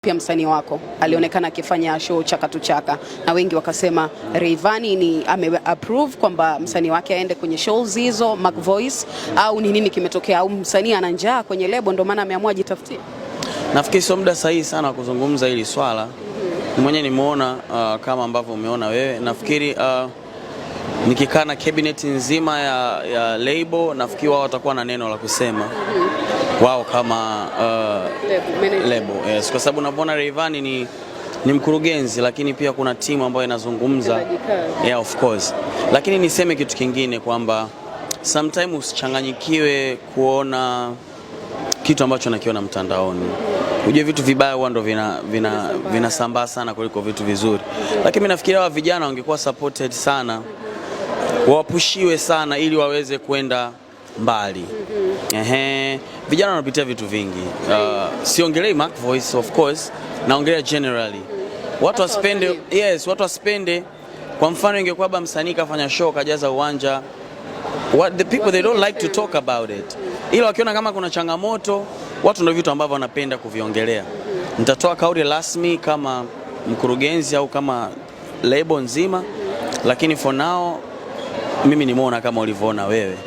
Pia msanii wako alionekana akifanya show chaka tu chaka na wengi wakasema Rayvanny ni ame-approve kwamba msanii wake aende kwenye shows hizo Mac Voice, au ni nini kimetokea, au msanii ana njaa kwenye lebo ndio maana ameamua ajitafutie? Nafikiri sio muda sahihi sana kuzungumza hili swala. Mwenyewe nimeona kama ambavyo umeona wewe. Nafikiri nikikaa na cabinet nzima ya label, nafikiri wao watakuwa na neno la kusema. Wao kama label. Yes, kwa sababu unaona Rayvanny ni mkurugenzi, lakini pia kuna timu ambayo inazungumza. Yeah, of course. Lakini niseme kitu kingine kwamba sometimes usichanganyikiwe kuona kitu ambacho nakiona mtandaoni. Ujue vitu vibaya huwa ndo vinasambaa sana kuliko vitu vizuri. Lakini mimi nafikiri hawa vijana wangekuwa supported sana, wapushiwe sana ili waweze kwenda mbali. Vijana wanapitia vitu vingi. Siongelei Mac Voice, of course, naongelea generally. Watu waspende. Kwa mfano ingekuwa baba msanii kafanya show kajaza uwanja, the people they don't like to talk about it. Ila wakiona kama kuna changamoto, watu ndio vitu ambavyo wanapenda kuviongelea. Nitatoa kauli rasmi kama mkurugenzi au kama label nzima, lakini for now mimi nimeona kama ulivyoona wewe.